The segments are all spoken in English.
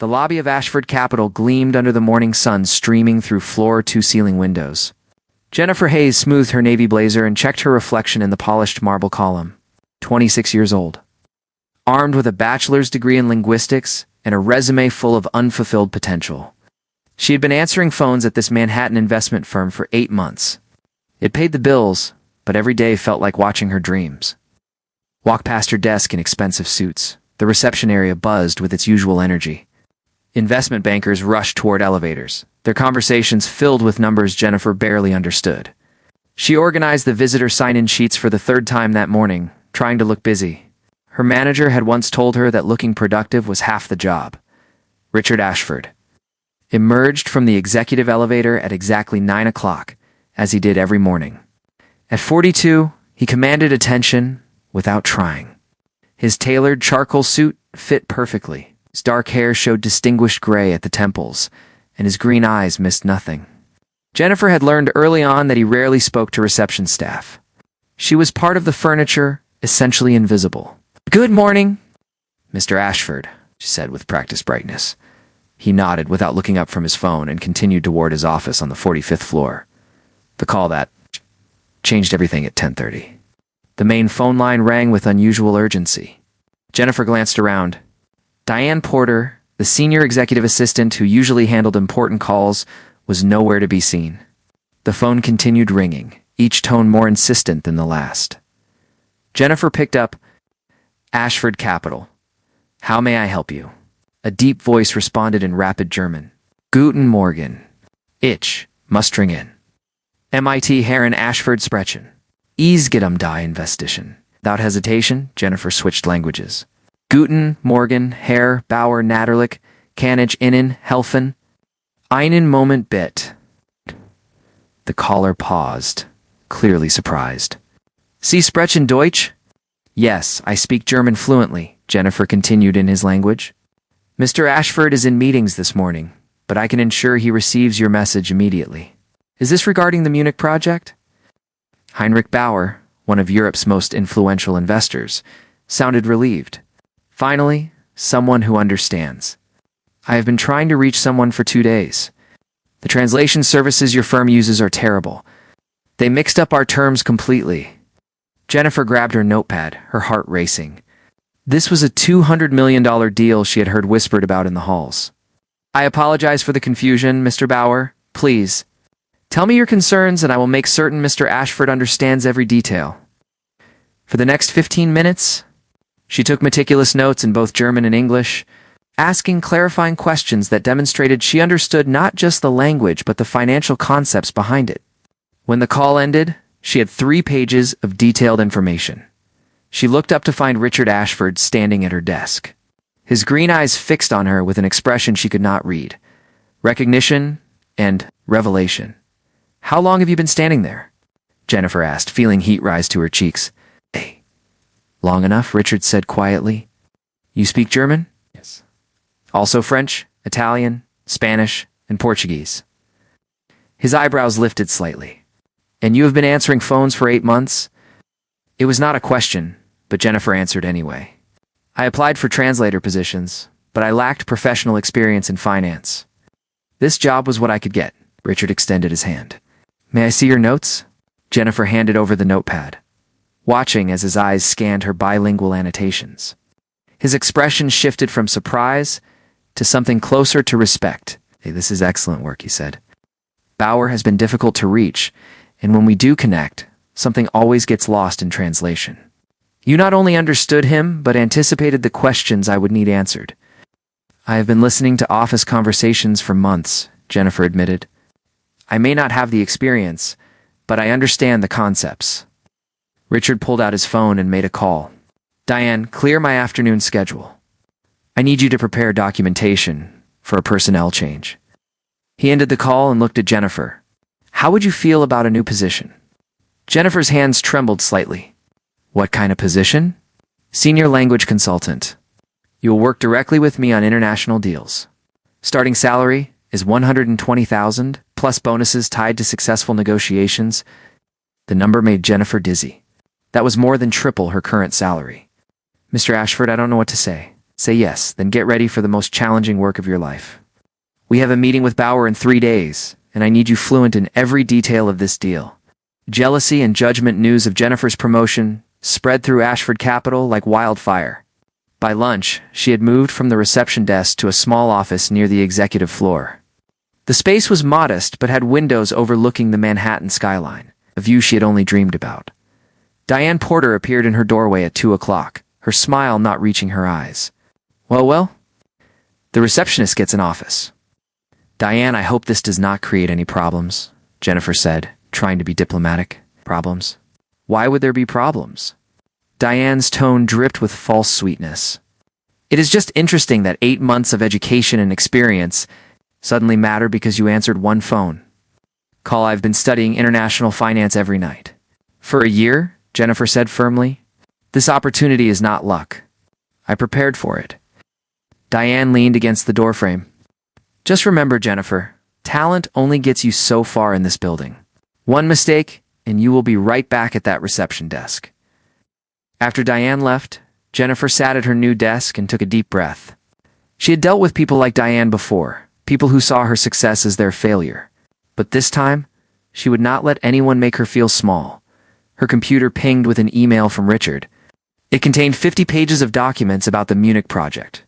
The lobby of Ashford Capital gleamed under the morning sun streaming through floor-to-ceiling windows. Jennifer Hayes smoothed her navy blazer and checked her reflection in the polished marble column. 26 years old. Armed with a bachelor's degree in linguistics and a resume full of unfulfilled potential. She had been answering phones at this Manhattan investment firm for 8 months. It paid the bills, but every day felt like watching her dreams. Walk past her desk in expensive suits. The reception area buzzed with its usual energy. Investment bankers rushed toward elevators, their conversations filled with numbers Jennifer barely understood. She organized the visitor sign-in sheets for the 3rd time that morning, trying to look busy. Her manager had once told her that looking productive was half the job. Richard Ashford emerged from the executive elevator at exactly 9 o'clock, as he did every morning. At 42, he commanded attention without trying. His tailored charcoal suit fit perfectly. His dark hair showed distinguished gray at the temples, and his green eyes missed nothing. Jennifer had learned early on that he rarely spoke to reception staff. She was part of the furniture, essentially invisible. "Good morning, Mr. Ashford," she said with practiced brightness. He nodded without looking up from his phone and continued toward his office on the 45th floor. The call that changed everything at 10:30. The main phone line rang with unusual urgency. Jennifer glanced around. Diane Porter, the senior executive assistant who usually handled important calls, was nowhere to be seen. The phone continued ringing, each tone more insistent than the last. Jennifer picked up. "Ashford Capital. How may I help you?" A deep voice responded in rapid German. "Guten Morgen. Ich, mustering in. MIT Herren Ashford sprechen. Es geht die Investition." Without hesitation, Jennifer switched languages. "Guten Morgen, Herr Bauer Natterlich, kann ich Ihnen helfen?" "Einen Moment bitte." The caller paused, clearly surprised. "Sie sprechen Deutsch?" "Yes, I speak German fluently," Jennifer continued in his language. "Mr. Ashford is in meetings this morning, but I can ensure he receives your message immediately. Is this regarding the Munich project?" Heinrich Bauer, one of Europe's most influential investors, sounded relieved. Finally, someone who understands. "I have been trying to reach someone for 2 days. The translation services your firm uses are terrible. They mixed up our terms completely." Jennifer grabbed her notepad, her heart racing. This was a $200 million deal she had heard whispered about in the halls. "I apologize for the confusion, Mr. Bauer. Please, tell me your concerns and I will make certain Mr. Ashford understands every detail." For the next 15 minutes, she took meticulous notes in both German and English, asking clarifying questions that demonstrated she understood not just the language but the financial concepts behind it. When the call ended, she had 3 pages of detailed information. She looked up to find Richard Ashford standing at her desk. His green eyes fixed on her with an expression she could not read. Recognition and revelation. "How long have you been standing there?" Jennifer asked, feeling heat rise to her cheeks. "Hey." "Long enough," Richard said quietly. "You speak German?" "Yes." "Also French, Italian, Spanish, and Portuguese?" His eyebrows lifted slightly. "And you have been answering phones for 8 months?" It was not a question, but Jennifer answered anyway. "I applied for translator positions, but I lacked professional experience in finance. This job was what I could get." Richard extended his hand. "May I see your notes?" Jennifer handed over the notepad, watching as his eyes scanned her bilingual annotations. His expression shifted from surprise to something closer to respect. "Hey, this is excellent work," he said. "Bauer has been difficult to reach, and when we do connect, something always gets lost in translation. You not only understood him, but anticipated the questions I would need answered." "I have been listening to office conversations for months," Jennifer admitted. "I may not have the experience, but I understand the concepts." Richard pulled out his phone and made a call. "Diane, clear my afternoon schedule. I need you to prepare documentation for a personnel change." He ended the call and looked at Jennifer. "How would you feel about a new position?" Jennifer's hands trembled slightly. "What kind of position?" "Senior language consultant. You will work directly with me on international deals. Starting salary is $120,000 plus bonuses tied to successful negotiations." The number made Jennifer dizzy. That was more than triple her current salary. "Mr. Ashford, I don't know what to say. It Say yes, then get ready for the most challenging work of your life. We have a meeting with Bauer in 3 days, and I need you fluent in every detail of this deal. Jealousy and judgment news of Jennifer's promotion spread through Ashford Capital like wildfire. By lunch, she had moved from the reception desk to a small office near the executive floor. The space was modest but had windows overlooking the Manhattan skyline, a view she had only dreamed about. Diane Porter appeared in her doorway at 2 o'clock, her smile not reaching her eyes. Well, the receptionist gets an office. Diane, I hope this does not create any problems, Jennifer said, trying to be diplomatic. Problems? Why would there be problems? Diane's tone dripped with false sweetness. It is just interesting that 8 months of education and experience suddenly matter because you answered one phone call. I've been studying international finance every night. For a year, Jennifer said firmly. This opportunity is not luck. I prepared for it. Diane leaned against the doorframe. Just remember, Jennifer, talent only gets you so far in this building. One mistake, and you will be right back at that reception desk. After Diane left, Jennifer sat at her new desk and took a deep breath. She had dealt with people like Diane before, people who saw her success as their failure. But this time, she would not let anyone make her feel small. Her computer pinged with an email from Richard. It contained 50 pages of documents about the Munich project,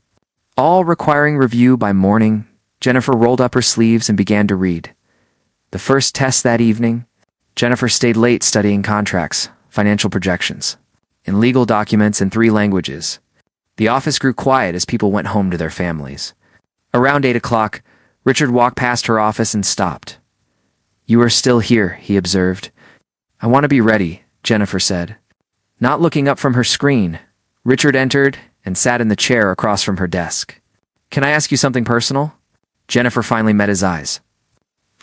all requiring review by morning. Jennifer rolled up her sleeves and began to read. The first test that evening, Jennifer stayed late studying contracts, financial projections, and legal documents in 3 languages. The office grew quiet as people went home to their families. Around 8 o'clock, Richard walked past her office and stopped. You are still here, he observed. I want to be ready, Jennifer said. Not looking up from her screen, Richard entered and sat in the chair across from her desk. Can I ask you something personal? Jennifer finally met his eyes.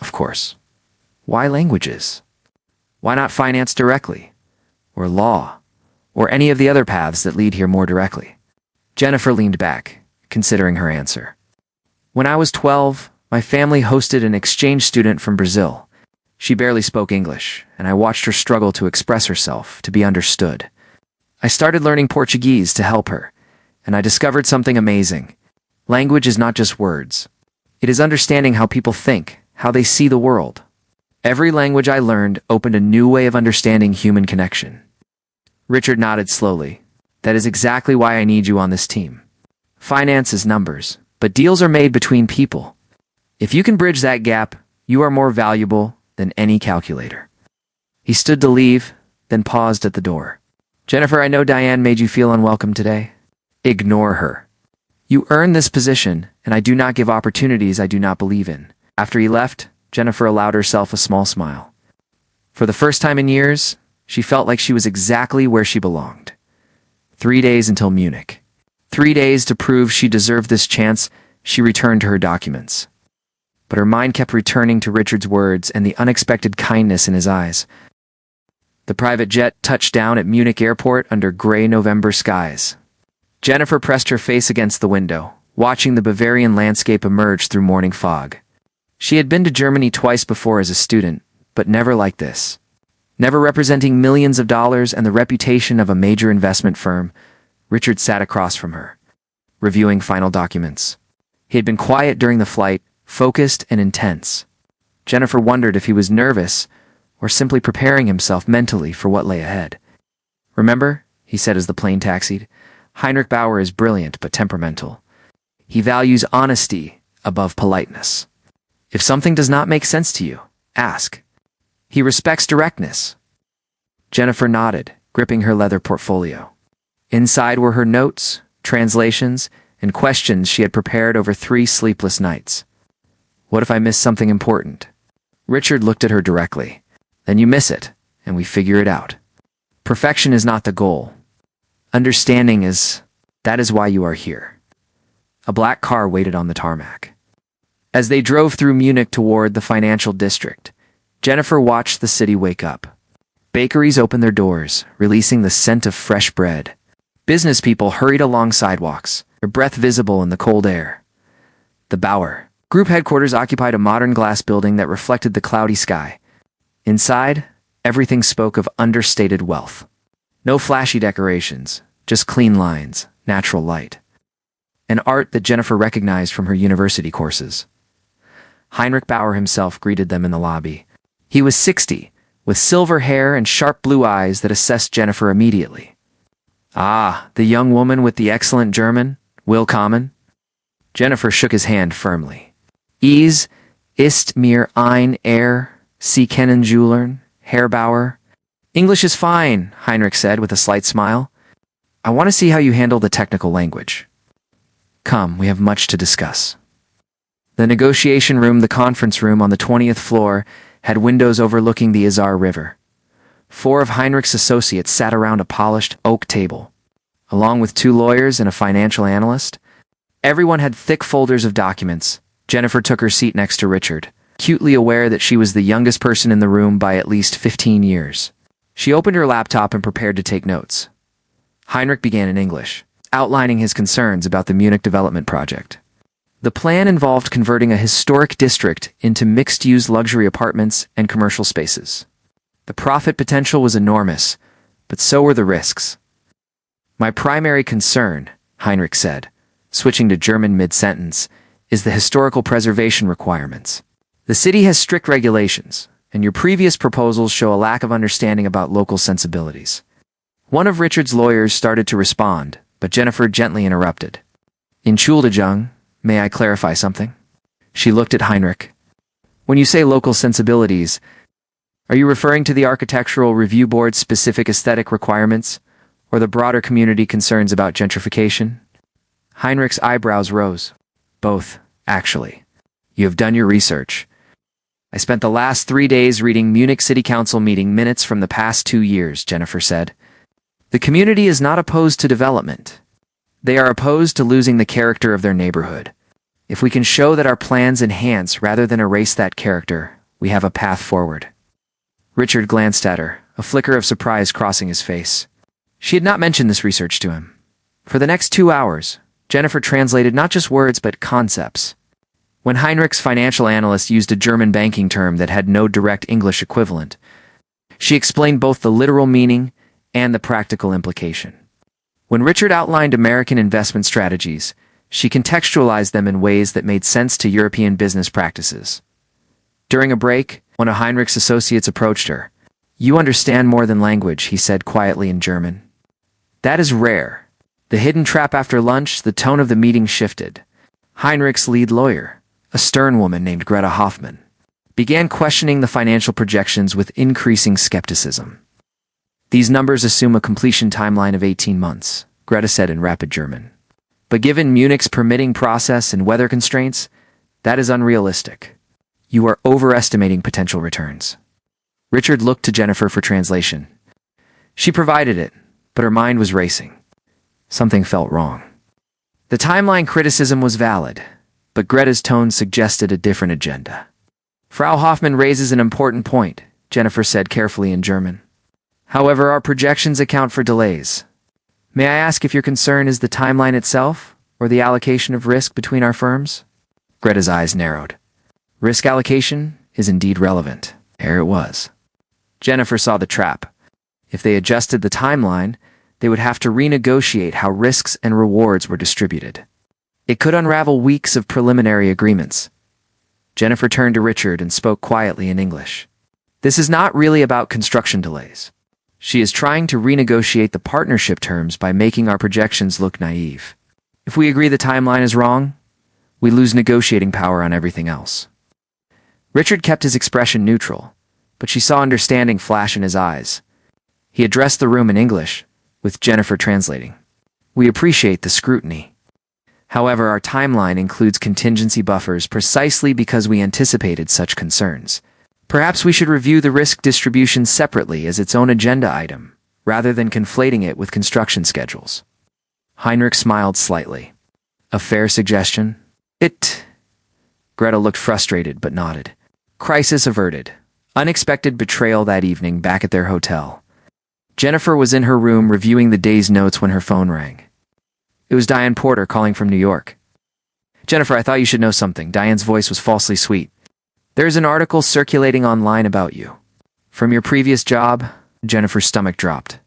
Of course. Why languages? Why not finance directly? Or law? Or any of the other paths that lead here more directly? Jennifer leaned back, considering her answer. When I was 12, my family hosted an exchange student from Brazil. She barely spoke English, and I watched her struggle to express herself, to be understood. I started learning Portuguese to help her, and I discovered something amazing. Language is not just words. It is understanding how people think, how they see the world. Every language I learned opened a new way of understanding human connection. Richard nodded slowly. That is exactly why I need you on this team. Finance is numbers, but deals are made between people. If you can bridge that gap, you are more valuable than any calculator. He stood to leave, then paused at the door. Jennifer, I know Diane made you feel unwelcome today. Ignore her. You earned this position, and I do not give opportunities I do not believe in. After he left, Jennifer allowed herself a small smile. For the first time in years, she felt like she was exactly where she belonged. 3 days until Munich. 3 days to prove she deserved this chance. She returned to her documents. But her mind kept returning to Richard's words and the unexpected kindness in his eyes. The private jet touched down at Munich airport under gray November skies. Jennifer pressed her face against the window, watching the Bavarian landscape emerge through morning fog. She had been to Germany twice before as a student, but never like this. Never representing millions of dollars and the reputation of a major investment firm, Richard sat across from her, reviewing final documents. He had been quiet during the flight, focused and intense. Jennifer wondered if he was nervous or simply preparing himself mentally for what lay ahead. Remember, he said as the plane taxied, Heinrich Bauer is brilliant but temperamental. He values honesty above politeness. If something does not make sense to you, ask. He respects directness. Jennifer nodded, gripping her leather portfolio. Inside were her notes, translations, and questions she had prepared over 3 sleepless nights. What if I miss something important? Richard looked at her directly. Then you miss it, and we figure it out. Perfection is not the goal. Understanding is. That is why you are here. A black car waited on the tarmac. As they drove through Munich toward the financial district, Jennifer watched the city wake up. Bakeries opened their doors, releasing the scent of fresh bread. Business people hurried along sidewalks, their breath visible in the cold air. The Bauer Group headquarters occupied a modern glass building that reflected the cloudy sky. Inside, everything spoke of understated wealth. No flashy decorations, just clean lines, natural light. an art that Jennifer recognized from her university courses. Heinrich Bauer himself greeted them in the lobby. He was 60, with silver hair and sharp blue eyes that assessed Jennifer immediately. "Ah, the young woman with the excellent German, willkommen." Jennifer shook his hand firmly. "Es ist mir ein Ehre, Sie kennenzulernen, Herr Bauer." "English is fine," Heinrich said with a slight smile. "I want to see how you handle the technical language. Come, we have much to discuss." The negotiation room, the conference room on the 20th floor, had windows overlooking the Isar River. 4 of Heinrich's associates sat around a polished oak table. Along with 2 lawyers and a financial analyst, everyone had thick folders of documents. Jennifer took her seat next to Richard, acutely aware that she was the youngest person in the room by at least 15 years. She opened her laptop and prepared to take notes. Heinrich began in English, outlining his concerns about the Munich development project. The plan involved converting a historic district into mixed-use luxury apartments and commercial spaces. The profit potential was enormous, but so were the risks. "My primary concern," Heinrich said, switching to German mid-sentence, "is the historical preservation requirements. The city has strict regulations, and your previous proposals show a lack of understanding about local sensibilities." One of Richard's lawyers started to respond, but Jennifer gently interrupted. "Entschuldigung, may I clarify something?" She looked at Heinrich. "When you say local sensibilities, are you referring to the Architectural Review Board's specific aesthetic requirements, or the broader community concerns about gentrification?" Heinrich's eyebrows rose. "Both, actually. You have done your research. I spent the last 3 days reading Munich City Council meeting minutes from the past 2 years," Jennifer said. "The community is not opposed to development. They are opposed to losing the character of their neighborhood. If we can show that our plans enhance rather than erase that character, we have a path forward." Richard glanced at her, a flicker of surprise crossing his face. She had not mentioned this research to him. For the next 2 hours, Jennifer translated not just words but concepts. When Heinrich's financial analyst used a German banking term that had no direct English equivalent, she explained both the literal meaning and the practical implication. When Richard outlined American investment strategies, she contextualized them in ways that made sense to European business practices. During a break, one of Heinrich's associates approached her. "You understand more than language," he said quietly in German. "That is rare." The hidden trap after lunch, the tone of the meeting shifted. Heinrich's lead lawyer, a stern woman named Greta Hoffman, began questioning the financial projections with increasing skepticism. "These numbers assume a completion timeline of 18 months, Greta said in rapid German. "But given Munich's permitting process and weather constraints, that is unrealistic. You are overestimating potential returns." Richard looked to Jennifer for translation. She provided it, but her mind was racing. Something felt wrong. The timeline criticism was valid, but Greta's tone suggested a different agenda. "Frau Hoffman raises an important point," Jennifer said carefully in German. "However, our projections account for delays. May I ask if your concern is the timeline itself, or the allocation of risk between our firms?" Greta's eyes narrowed. Risk allocation is indeed relevant. There it was. Jennifer saw the trap. If they adjusted the timeline, they would have to renegotiate how risks and rewards were distributed. It could unravel weeks of preliminary agreements. Jennifer turned to Richard and spoke quietly in English. "This is not really about construction delays. She is trying to renegotiate the partnership terms by making our projections look naive. If we agree the timeline is wrong, we lose negotiating power on everything else." Richard kept his expression neutral, but she saw understanding flash in his eyes. He addressed the room in English, with Jennifer translating. "We appreciate the scrutiny. However, our timeline includes contingency buffers precisely because we anticipated such concerns. Perhaps we should review the risk distribution separately as its own agenda item, rather than conflating it with construction schedules." Heinrich smiled slightly. "A fair suggestion?" Greta looked frustrated but nodded. Crisis averted. Unexpected betrayal that evening back at their hotel. Jennifer was in her room reviewing the day's notes when her phone rang. It was Diane Porter calling from New York. "Jennifer, I thought you should know something." Diane's voice was falsely sweet. "There's an article circulating online about you. From your previous job." Jennifer's stomach dropped.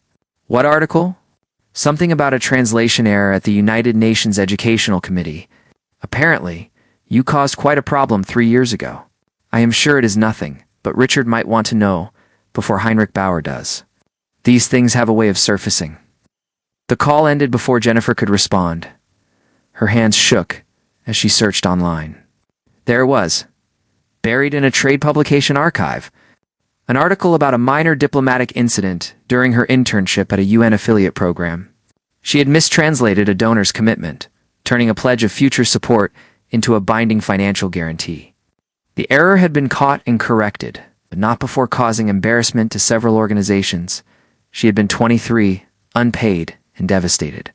"What article?" Something about a translation error at the United Nations Educational Committee. Apparently, you caused quite a problem 3 years ago. I am sure it is nothing, but Richard might want to know before Heinrich Bauer does. These things have a way of surfacing. The call ended before Jennifer could respond. Her hands shook as she searched online. There it was, buried in a trade publication archive. An article about a minor diplomatic incident during her internship at a UN affiliate program. She had mistranslated a donor's commitment, turning a pledge of future support into a binding financial guarantee. The error had been caught and corrected, but not before causing embarrassment to several organizations. She had been 23, unpaid, and devastated.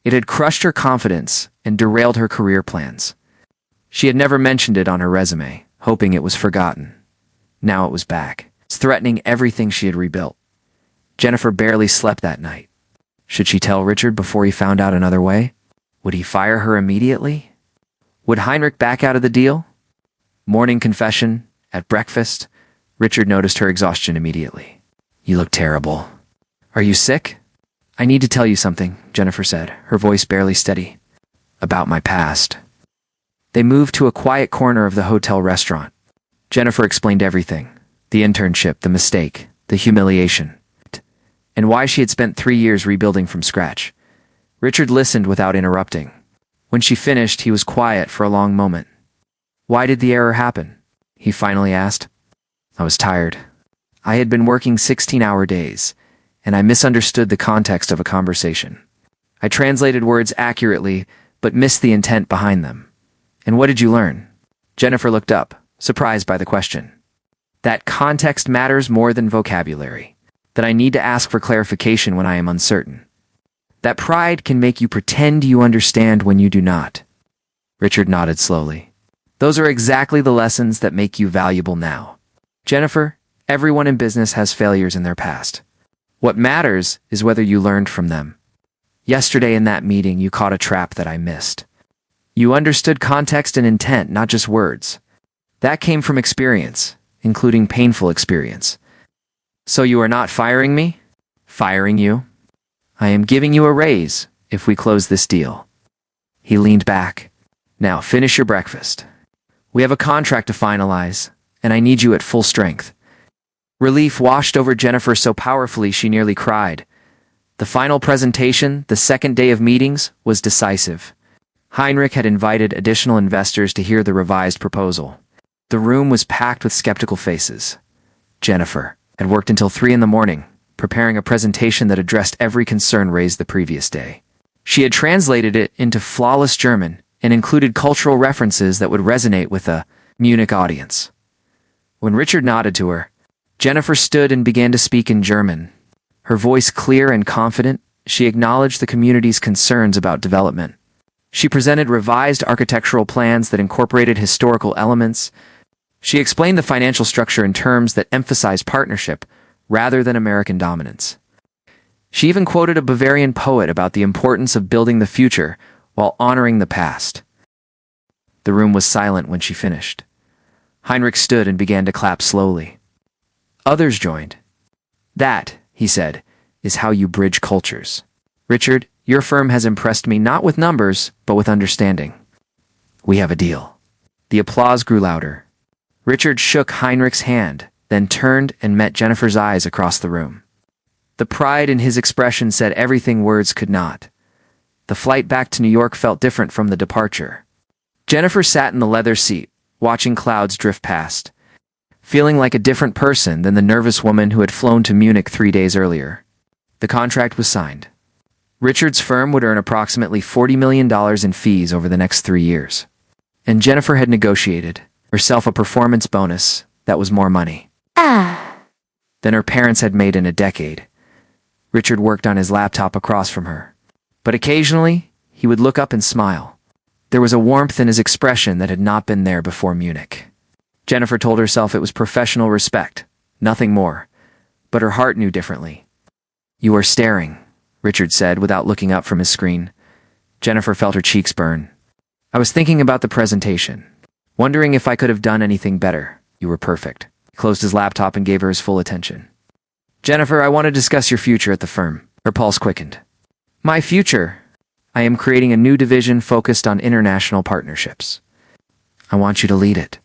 It had crushed her confidence and derailed her career plans. She had never mentioned it on her resume, hoping it was forgotten. Now it was back, threatening everything she had rebuilt. Jennifer barely slept that night. Should she tell Richard before he found out another way? Would he fire her immediately? Would Heinrich back out of the deal? Morning confession, at breakfast, Richard noticed her exhaustion immediately. You look terrible. Are you sick? I need to tell you something, Jennifer said, her voice barely steady. About my past. They moved to a quiet corner of the hotel restaurant. Jennifer explained everything. The internship, the mistake, the humiliation, and why she had spent 3 years rebuilding from scratch. Richard listened without interrupting. When she finished, he was quiet for a long moment. Why did the error happen? He finally asked. I was tired. I had been working 16-hour days, and I misunderstood the context of a conversation. I translated words accurately, but missed the intent behind them. And what did you learn? Jennifer looked up, surprised by the question. That context matters more than vocabulary. That I need to ask for clarification when I am uncertain. That pride can make you pretend you understand when you do not. Richard nodded slowly. Those are exactly the lessons that make you valuable now. Jennifer, everyone in business has failures in their past. What matters is whether you learned from them. Yesterday in that meeting, you caught a trap that I missed. You understood context and intent, not just words. That came from experience, including painful experience. So you are not firing me? Firing you? I am giving you a raise if we close this deal. He leaned back. Now finish your breakfast. We have a contract to finalize, and I need you at full strength. Relief washed over Jennifer so powerfully she nearly cried. The final presentation, the second day of meetings, was decisive. Heinrich had invited additional investors to hear the revised proposal. The room was packed with skeptical faces. Jennifer had worked until 3 a.m, preparing a presentation that addressed every concern raised the previous day. She had translated it into flawless German and included cultural references that would resonate with a Munich audience. When Richard nodded to her, Jennifer stood and began to speak in German. Her voice clear and confident, she acknowledged the community's concerns about development. She presented revised architectural plans that incorporated historical elements. She explained the financial structure in terms that emphasized partnership rather than American dominance. She even quoted a Bavarian poet about the importance of building the future while honoring the past. The room was silent when she finished. Heinrich stood and began to clap slowly. Others joined. That, he said, is how you bridge cultures. Richard, your firm has impressed me not with numbers, but with understanding. We have a deal. The applause grew louder. Richard shook Heinrich's hand, then turned and met Jennifer's eyes across the room. The pride in his expression said everything words could not. The flight back to New York felt different from the departure. Jennifer sat in the leather seat, watching clouds drift past, feeling like a different person than the nervous woman who had flown to Munich 3 days earlier. The contract was signed. Richard's firm would earn approximately $40 million in fees over the next 3 years. And Jennifer had negotiated herself a performance bonus that was more money than her parents had made in a decade. Richard worked on his laptop across from her. But occasionally, he would look up and smile. There was a warmth in his expression that had not been there before Munich. Jennifer told herself it was professional respect, nothing more. But her heart knew differently. You are staring, Richard said without looking up from his screen. Jennifer felt her cheeks burn. I was thinking about the presentation, wondering if I could have done anything better. You were perfect. He closed his laptop and gave her his full attention. Jennifer, I want to discuss your future at the firm. Her pulse quickened. My future. I am creating a new division focused on international partnerships. I want you to lead it.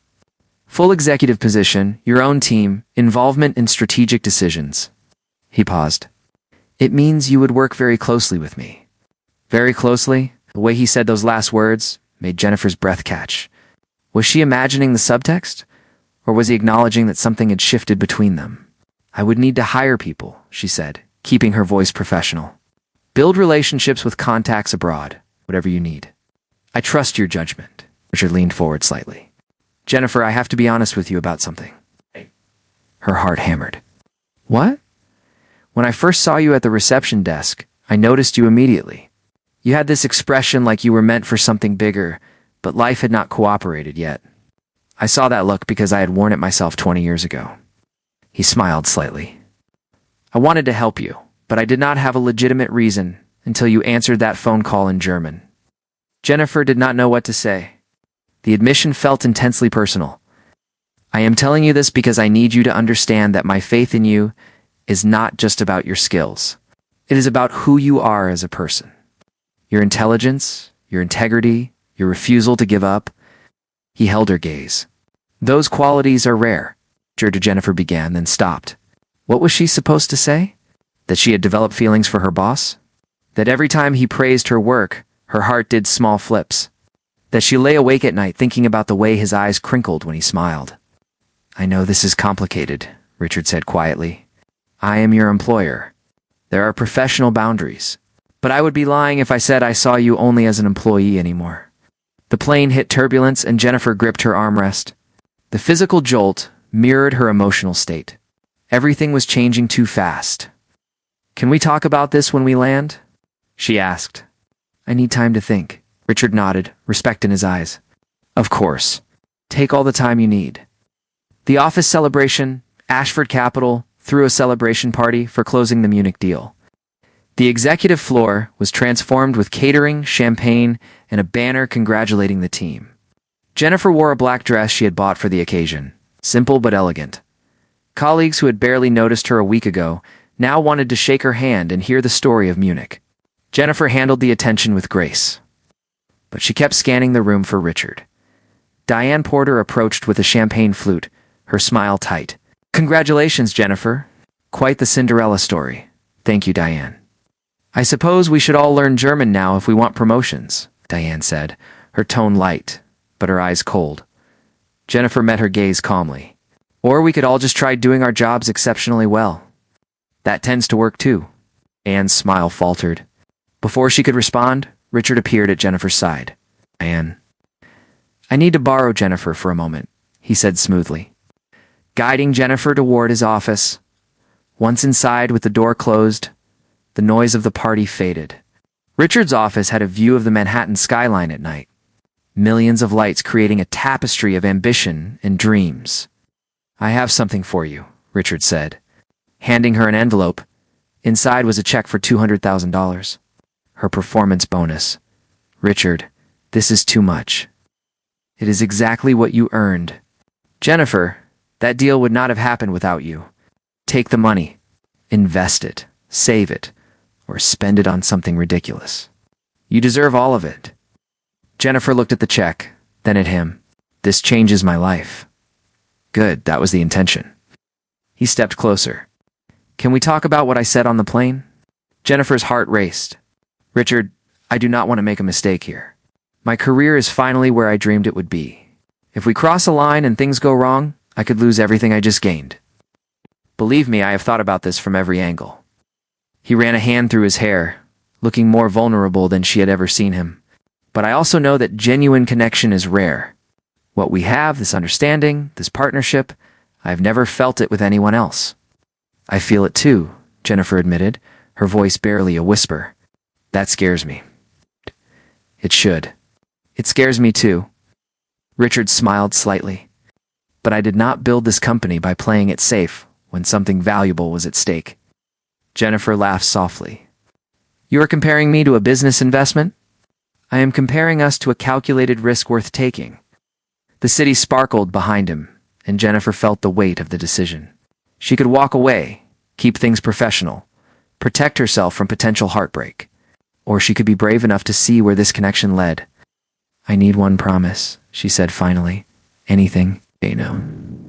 Full executive position, your own team, involvement in strategic decisions. He paused. It means you would work very closely with me. Very closely? The way he said those last words made Jennifer's breath catch. Was she imagining the subtext? Or was he acknowledging that something had shifted between them? I would need to hire people, she said, keeping her voice professional. Build relationships with contacts abroad, whatever you need. I trust your judgment. Richard leaned forward slightly. Jennifer, I have to be honest with you about something. Her heart hammered. What? When I first saw you at the reception desk, I noticed you immediately. You had this expression like you were meant for something bigger, but life had not cooperated yet. I saw that look because I had worn it myself 20 years ago. He smiled slightly. I wanted to help you, but I did not have a legitimate reason until you answered that phone call in German. Jennifer did not know what to say. The admission felt intensely personal. I am telling you this because I need you to understand that my faith in you is not just about your skills. It is about who you are as a person. Your intelligence, your integrity, your refusal to give up. He held her gaze. Those qualities are rare. Jennifer began, then stopped. What was she supposed to say? That she had developed feelings for her boss? That every time he praised her work, her heart did small flips? That she lay awake at night thinking about the way his eyes crinkled when he smiled? I know this is complicated, Richard said quietly. I am your employer. There are professional boundaries. But I would be lying if I said I saw you only as an employee anymore. The plane hit turbulence and Jennifer gripped her armrest. The physical jolt mirrored her emotional state. Everything was changing too fast. Can we talk about this when we land? She asked. I need time to think. Richard nodded, respect in his eyes. Of course. Take all the time you need. The office celebration, Ashford Capital, threw a celebration party for closing the Munich deal. The executive floor was transformed with catering, champagne, and a banner congratulating the team. Jennifer wore a black dress she had bought for the occasion, simple but elegant. Colleagues who had barely noticed her a week ago now wanted to shake her hand and hear the story of Munich. Jennifer handled the attention with grace. But she kept scanning the room for Richard. Diane Porter approached with a champagne flute, her smile tight. Congratulations, Jennifer. Quite the Cinderella story. Thank you, Diane. I suppose we should all learn German now if we want promotions, Diane said, her tone light, but her eyes cold. Jennifer met her gaze calmly. Or we could all just try doing our jobs exceptionally well. That tends to work too. Anne's smile faltered. Before she could respond, Richard appeared at Jennifer's side. Anne. I need to borrow Jennifer for a moment, he said smoothly. Guiding Jennifer toward his office. Once inside with the door closed, the noise of the party faded. Richard's office had a view of the Manhattan skyline at night. Millions of lights creating a tapestry of ambition and dreams. I have something for you, Richard said, handing her an envelope. Inside was a check for $200,000. Her performance bonus. Richard, this is too much. It is exactly what you earned. Jennifer, that deal would not have happened without you. Take the money. Invest it. Save it. Or spend it on something ridiculous. You deserve all of it. Jennifer looked at the check, then at him. This changes my life. Good, that was the intention. He stepped closer. Can we talk about what I said on the plane? Jennifer's heart raced. Richard, I do not want to make a mistake here. My career is finally where I dreamed it would be. If we cross a line and things go wrong, I could lose everything I just gained. Believe me, I have thought about this from every angle. He ran a hand through his hair, looking more vulnerable than she had ever seen him. But I also know that genuine connection is rare. What we have, this understanding, this partnership, I have never felt it with anyone else. I feel it too, Jennifer admitted, her voice barely a whisper. That scares me. It should. It scares me too. Richard smiled slightly. But I did not build this company by playing it safe when something valuable was at stake. Jennifer laughed softly. You are comparing me to a business investment? I am comparing us to a calculated risk worth taking. The city sparkled behind him, and Jennifer felt the weight of the decision. She could walk away, keep things professional, protect herself from potential heartbreak. Or she could be brave enough to see where this connection led. "I need one promise," she said finally. "Anything, no.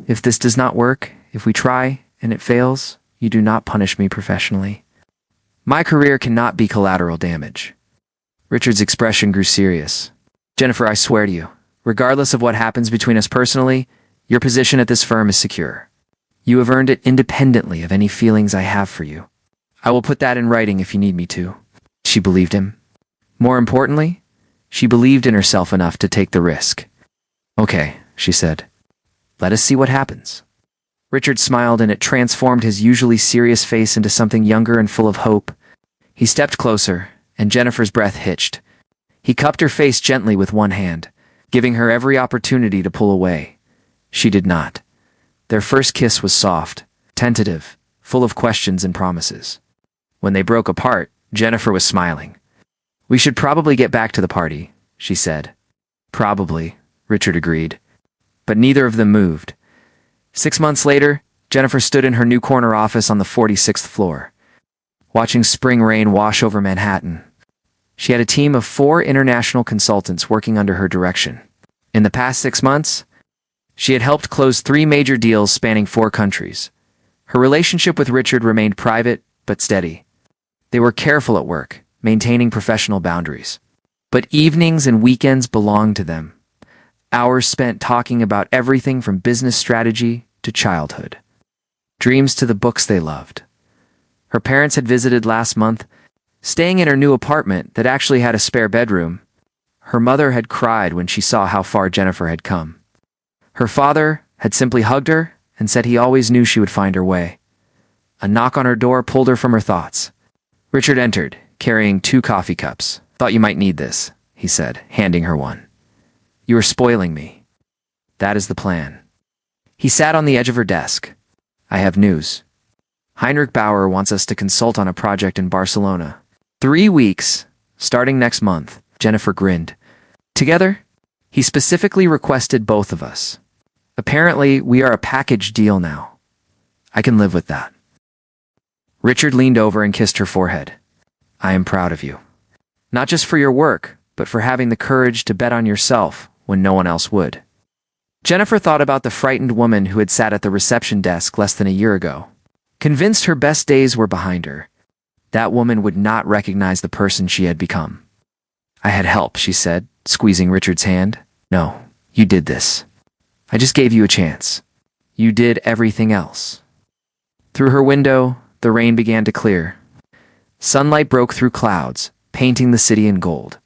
If this does not work, if we try and it fails, you do not punish me professionally. My career cannot be collateral damage." Richard's expression grew serious. "Jennifer, I swear to you, regardless of what happens between us personally, your position at this firm is secure. You have earned it independently of any feelings I have for you. I will put that in writing if you need me to." She believed him. More importantly, she believed in herself enough to take the risk. "Okay," she said. "Let us see what happens." Richard smiled, and it transformed his usually serious face into something younger and full of hope. He stepped closer, and Jennifer's breath hitched. He cupped her face gently with one hand, giving her every opportunity to pull away. She did not. Their first kiss was soft, tentative, full of questions and promises. When they broke apart, Jennifer was smiling. "We should probably get back to the party," she said. "Probably," Richard agreed. But neither of them moved. 6 months later, Jennifer stood in her new corner office on the 46th floor, watching spring rain wash over Manhattan. She had a team of 4 international consultants working under her direction. In the past 6 months, she had helped close 3 major deals spanning 4 countries. Her relationship with Richard remained private but steady. They were careful at work, maintaining professional boundaries. But evenings and weekends belonged to them. Hours spent talking about everything from business strategy to childhood. Dreams to the books they loved. Her parents had visited last month, staying in her new apartment that actually had a spare bedroom. Her mother had cried when she saw how far Jennifer had come. Her father had simply hugged her and said he always knew she would find her way. A knock on her door pulled her from her thoughts. Richard entered, carrying 2 coffee cups. "Thought you might need this," he said, handing her one. "You are spoiling me." "That is the plan." He sat on the edge of her desk. "I have news. Heinrich Bauer wants us to consult on a project in Barcelona. 3 weeks, starting next month." Jennifer grinned. "Together?" "He specifically requested both of us. Apparently, we are a package deal now. I can live with that." Richard leaned over and kissed her forehead. "I am proud of you. Not just for your work, but for having the courage to bet on yourself when no one else would." Jennifer thought about the frightened woman who had sat at the reception desk less than a year ago. Convinced her best days were behind her, that woman would not recognize the person she had become. "I had help," she said, squeezing Richard's hand. "No, you did this. I just gave you a chance. You did everything else." Through her window, the rain began to clear. Sunlight broke through clouds, painting the city in gold.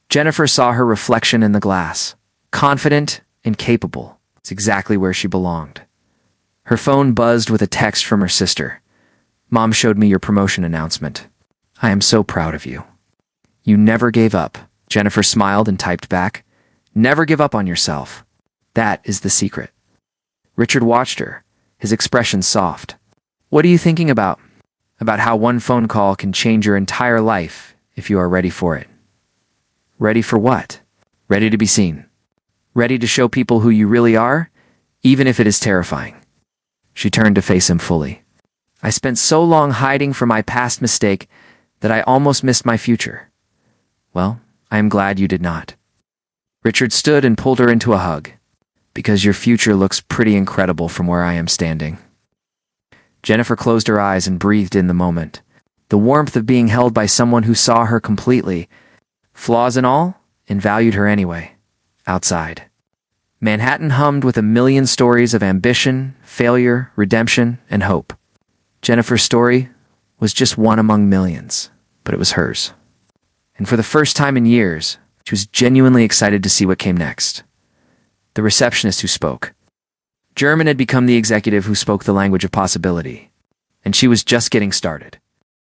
Jennifer saw her reflection in the glass. Confident and capable. It's exactly where she belonged. Her phone buzzed with a text from her sister. "Mom showed me your promotion announcement. I am so proud of you." "You never gave up." Jennifer smiled and typed back. "Never give up on yourself. That is the secret." Richard watched her, his expression soft. "What are you thinking about?" "About how one phone call can change your entire life if you are ready for it." "Ready for what?" "Ready to be seen. Ready to show people who you really are, even if it is terrifying." She turned to face him fully. "I spent so long hiding from my past mistake that I almost missed my future." "Well, I am glad you did not." Richard stood and pulled her into a hug. "Because your future looks pretty incredible from where I am standing." Jennifer closed her eyes and breathed in the moment. The warmth of being held by someone who saw her completely, flaws and all, and valued her anyway. Outside, Manhattan hummed with a million stories of ambition, failure, redemption, and hope. Jennifer's story was just one among millions, but it was hers. And for the first time in years, she was genuinely excited to see what came next. The receptionist who spoke. German had become the executive who spoke the language of possibility, and she was just getting started.